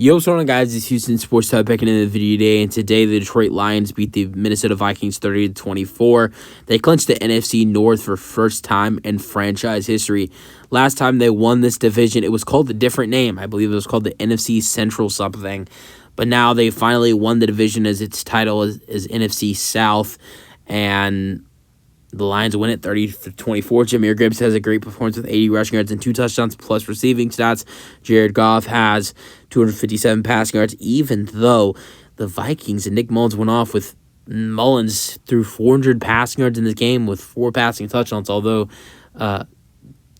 Yo, what's going on, guys? It's Houston Sports Type back into the video today, and today the Detroit Lions beat the Minnesota Vikings 30-24. They clinched the NFC North for first time in franchise history. Last time they won this division, it was called a different name. I believe it was called the NFC Central something. But now they finally won the division as its title is NFC South, and the Lions win it 30-24. Jahmyr Gibbs has a great performance with 80 rushing yards and 2 touchdowns plus receiving stats. Jared Goff has 257 passing yards, even though the Vikings and Nick Mullins went off with Mullins threw 400 passing yards in this game with 4 passing touchdowns, although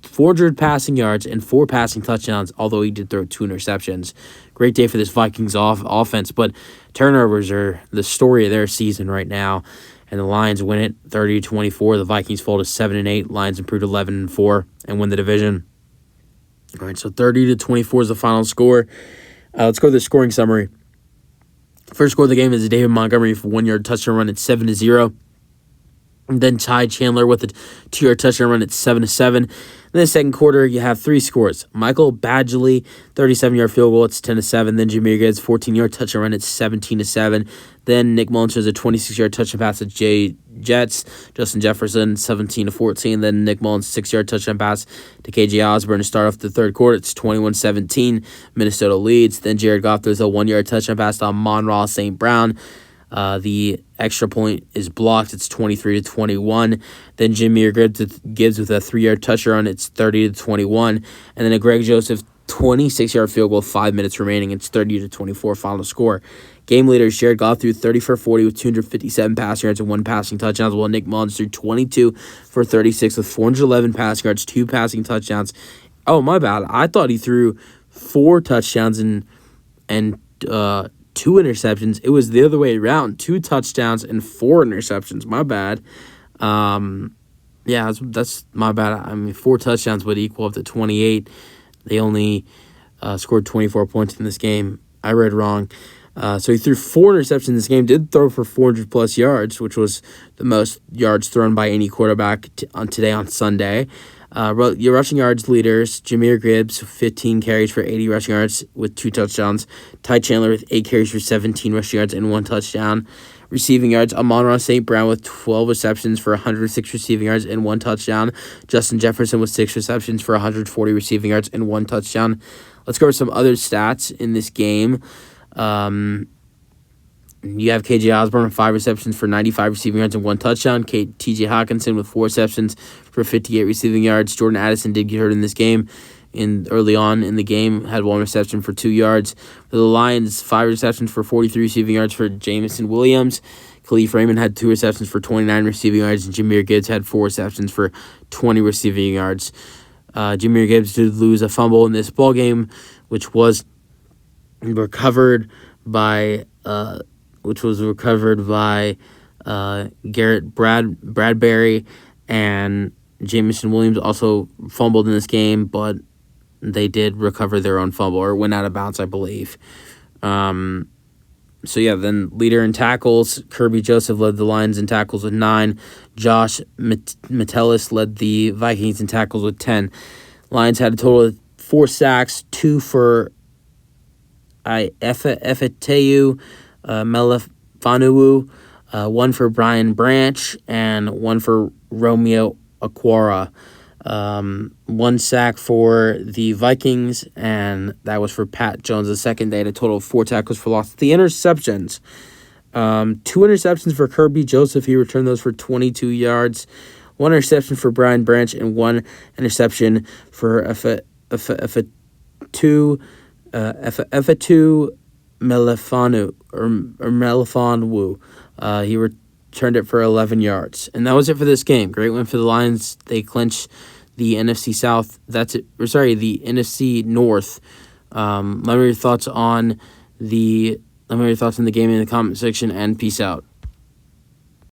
400 passing yards and 4 passing touchdowns, although he did throw 2 interceptions. Great day for this Vikings offense, but turnovers are the story of their season right now. And the Lions win it 30-24. The Vikings fall to 7-8. Lions improved 11-4 and win the division. All right, so 30-24 is the final score. Let's go to the scoring summary. First score of the game is David Montgomery for 1-yard touchdown run at 7-0. And then Ty Chandler with a 2-yard touchdown run at 7-7. In the second quarter, you have 3 scores. Michael Badgley, 37-yard field goal, it's 10-7. Then Jahmyr Gibbs, 14-yard touchdown run, it's 17-7. Then Nick Mullins has a 26-yard touchdown pass at Jay Jets. Justin Jefferson, 17-14. Then Nick Mullins, 6-yard touchdown pass to KJ Osborne to start off the third quarter. It's 21-17. Minnesota leads. Then Jared Goff throws a 1-yard touchdown pass to Amon-Ra St. Brown. The extra point is blocked. It's 23-21. Then Jahmyr Gibbs with a 3-yard touchdown. It's 30-21. And then a Greg Joseph 26-yard field goal with 5 minutes remaining. It's 30-24 final score. Game leaders Jared Goff threw 30 for 40 with 257 passing yards and 1 passing touchdown, while Nick Mullins threw 22 for 36 with 411 passing yards, 2 passing touchdowns. Oh, my bad. I thought he threw 4 touchdowns and 2 interceptions. It was the other way around. 2 touchdowns and 4 interceptions. My bad. Yeah, that's my bad. I mean, 4 touchdowns would equal up to 28. They only scored 24 points in this game. I read wrong. So he threw 4 interceptions in this game. Did throw for 400-plus yards, which was the most yards thrown by any quarterback today on Sunday. Your rushing yards leaders, Jahmyr Gibbs, 15 carries for 80 rushing yards with 2 touchdowns. Ty Chandler with 8 carries for 17 rushing yards and 1 touchdown. Receiving yards, Amon-Ra St. Brown with 12 receptions for 106 receiving yards and 1 touchdown. Justin Jefferson with 6 receptions for 140 receiving yards and 1 touchdown. Let's go over some other stats in this game. You have KJ Osborne with 5 receptions for 95 receiving yards and 1 touchdown. TJ Hawkinson with 4 receptions for 58 receiving yards. Jordan Addison did get hurt in this game. Early on in the game, had 1 reception for 2 yards. For the Lions, 5 receptions for 43 receiving yards for Jameson Williams. Khalif Raymond had 2 receptions for 29 receiving yards, and Jahmyr Gibbs had 4 receptions for 20 receiving yards. Jahmyr Gibbs did lose a fumble in this ball game, which was recovered by Garrett Bradbury, and Jameson Williams also fumbled in this game, but they did recover their own fumble, or went out of bounds, I believe. Then leader in tackles, Kirby Joseph led the Lions in tackles with 9. Josh Metellus led the Vikings in tackles with 10. Lions had a total of 4 sacks, 2 for Efeteu Melifonwu, 1 for Brian Branch, and 1 for Romeo Okwara. 1 sack for the Vikings, and that was for Pat Jones the second. They had a total of 4 tackles for loss. The interceptions, 2 interceptions for Kirby Joseph. He returned those for 22 yards. 1 interception for Brian Branch, and 1 interception for Efeteu Melifonwu. He returned it for 11 yards. And that was it for this game. Great win for the Lions. They clinch the NFC South. That's it. The NFC North. Let me know your thoughts on the game in the comment section, and peace out.